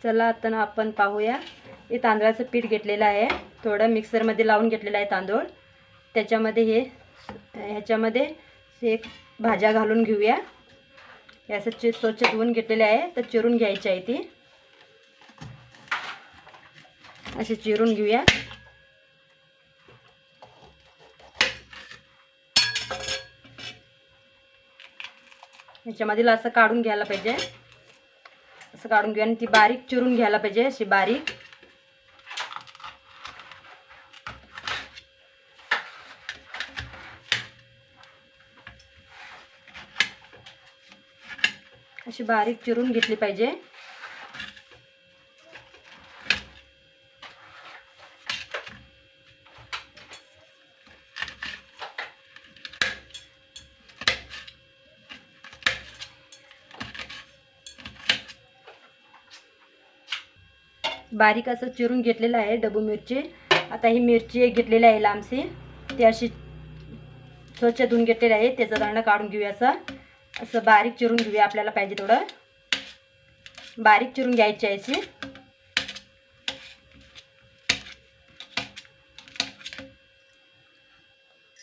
चला आता आपण पाहूया. हे तांदळाचं पीठ घेतलेलं आहे, थोडं मिक्सरमध्ये लावून घेतलेलं आहे तांदूळ. त्याच्यामध्ये ह्याच्यामध्ये एक भाज्या घालून घेऊया. हे असं स्वच्छ धुवून घेतलेले आहे, तर चिरून घ्यायची आहे ती. असे चिरून घेऊया. ह्याच्यामधील असं काढून घ्यायला पाहिजे. असं काढून घेऊया आणि ती बारीक चिरून घ्यायला पाहिजे, अशी बारीक. अशी बारीक चिरून घेतली पाहिजे. बारीक असं चिरून घेतलेलं आहे डबू मिरची. आता ही मिरची एक घेतलेली आहे लांबशी, ती अशी स्वच्छ धुवून घेतलेली आहे. त्याचा दांडा काढून घेऊया. असं बारीक चिरून घेऊया. आपल्याला पाहिजे थोडं बारीक चिरून घ्यायची आहे अशी.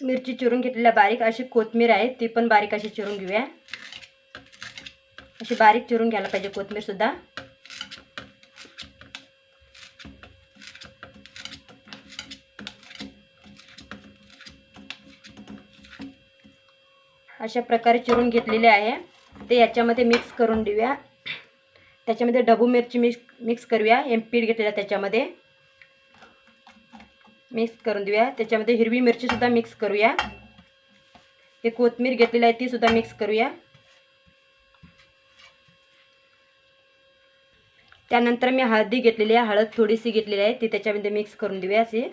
मिरची चिरून घेतलेल्या बारीक. अशी कोथिंबीर आहे, ती पण बारीक अशी चिरून घेऊया. अशी बारीक चिरून घ्यायला पाहिजे कोथिंबीर सुद्धा. अशा प्रकारे चिरून घेतलेले आहे. ते याच्यामध्ये मिक्स करून देऊया. त्याच्यामध्ये ढबू मिरची मिक्स करूया. पीठ घेतलेलं त्याच्यामध्ये मिक्स करून देऊया. त्याच्यामध्ये हिरवी मिरची सुद्धा मिक्स करूया. हे कोथिंबीर घेतलेली आहे ती सुद्धा मिक्स करूया. त्यानंतर मी हळदी घेतलेली आहे, हळद थोडीशी घेतलेली आहे, ती त्याच्यामध्ये मिक्स करून देऊया अशी.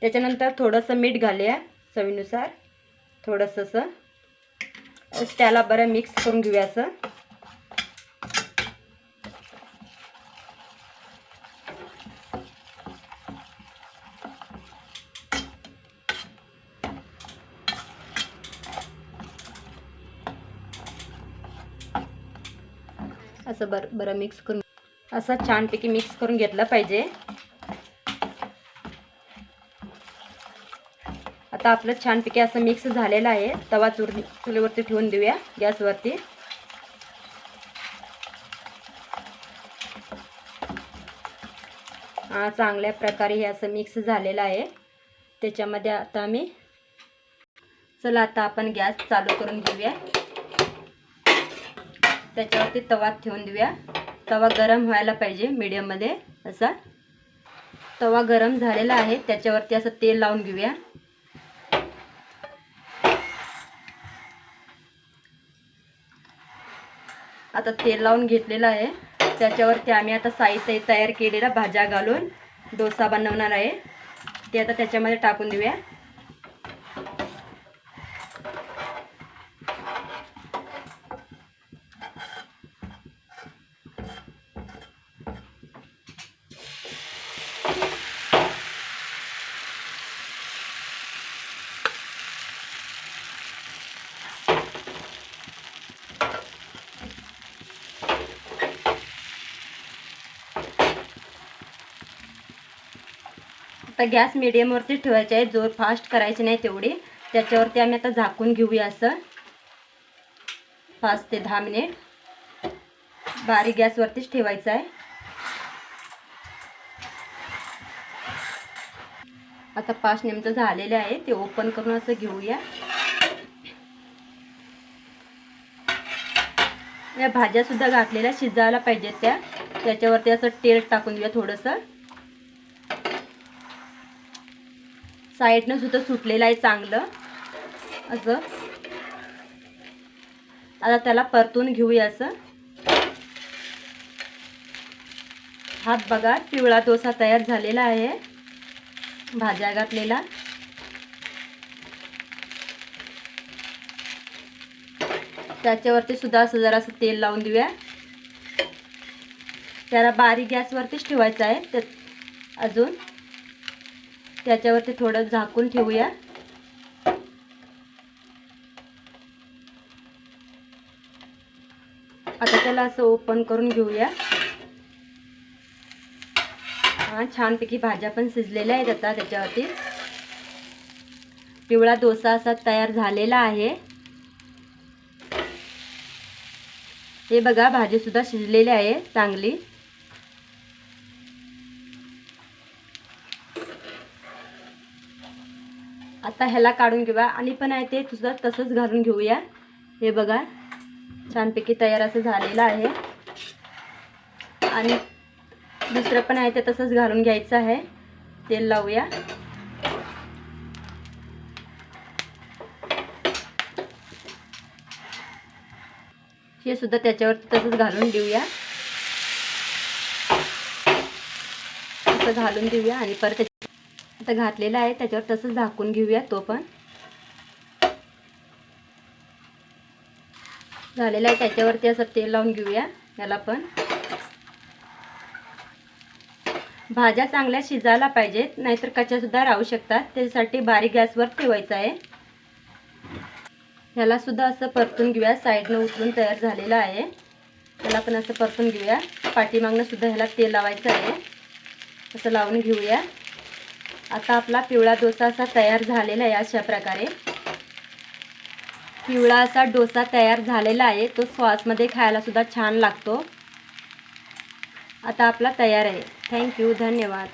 त्याच्यानंतर थोडंसं मीठ घालूया चवीनुसार, थोडंसं त्याला बरं मिक्स करून घेऊया. असं बरं मिक्स करून असं छानपैकी मिक्स करून घेतलं पाहिजे. आता आपलं छानपैकी असं मिक्स झालेलं आहे. तवा चुलीवरती ठेवून देऊया गॅसवरती. चांगल्या प्रकारे हे असं मिक्स झालेलं आहे. त्याच्यामध्ये आता चला आता आपण गॅस चालू करून घेऊया. त्याच्यावरती तवा ठेवून देऊया. तवा गरम व्हायला पाहिजे मीडियममध्ये. असा तवा गरम झालेला आहे, त्याच्यावरती असं तेल लावून घेऊया. आता तेल लावून घेतलेलं आहे. त्याच्यावरती आम्ही आता साहित्य तयार केलेला भाज्या घालून डोसा बनवणार आहे, ते आता त्याच्यामध्ये टाकून देऊया. आता गॅस मीडियमवरती ठेवायचा आहे, जोर फास्ट करायची नाही तेवढी. त्याच्यावरती आम्ही आता झाकून घेऊया. असं 5 ते 10 मिनिट बारीक गॅसवरतीच ठेवायचं आहे. आता 5 नेमचं झालेलं आहे, ते ओपन करून असं घेऊया. या भाज्या सुद्धा घातलेल्या शिजायला पाहिजेत त्याच्यावरती असं तेल टाकून देऊया थोडंसं. साईडनं सुद्धा सुटलेलं आहे चांगलं असं. आता त्याला परतून घेऊया असं. हा बघा पिवळा डोसा तयार झालेला आहे भाज्या घातलेला. त्याच्यावरती सुद्धा असं जरासं तेल लावून देऊया. त्याला बारीक गॅसवरतीच ठेवायचं आहे. तर अजून त्याच्यावरती थोडं झाकून ठेवूया. आता त्याला आपल्याला असं ओपन करून घेऊया. छानपैकी भाज्या पण शिजलेल्या आहेत. आता त्याच्यावरती पिवळा डोसा असा तयार झालेला आहे. हे बघा, भाजी सुद्धा शिजलेली आहे चांगली. आता ह्याला काढून घेऊया आणि पण आहे ते सुद्धा तसंच घालून घेऊया. हे बघा, छानपैकी तयार असं झालेलं आहे. आणि दुसरं पण आहे ते तसंच घालून घ्यायचं आहे. तेल लावूया. हे सुद्धा त्याच्यावर तसंच घालून देऊया. असं घालून देऊया आणि परत आता घातलेलं आहे त्याच्यावर तसंच झाकून घेऊया. तो पण झालेला आहे. त्याच्यावरती असं तेल लावून घेऊया. याला पण भाज्या चांगल्या शिजायला पाहिजेत, नाहीतर कच्च्या सुद्धा राहू शकतात. त्यासाठी बारीक गॅसवर ठेवायचं आहे. ह्याला सुद्धा असं परतून घेऊया. साईडनं उचलून तयार झालेला आहे. त्याला पण असं परतून घेऊया. पाठीमागनं सुद्धा ह्याला तेल लावायचं आहे. असं लावून घेऊया. आता आपला पिवळा डोसा असा तयार झालेला आहे. अशा प्रकारे पिवळा असा डोसा तयार झालेला आहे. तो सॉसमध्ये खायला सुद्धा छान लागतो. आता आपला तयार आहे. थँक्यू, धन्यवाद.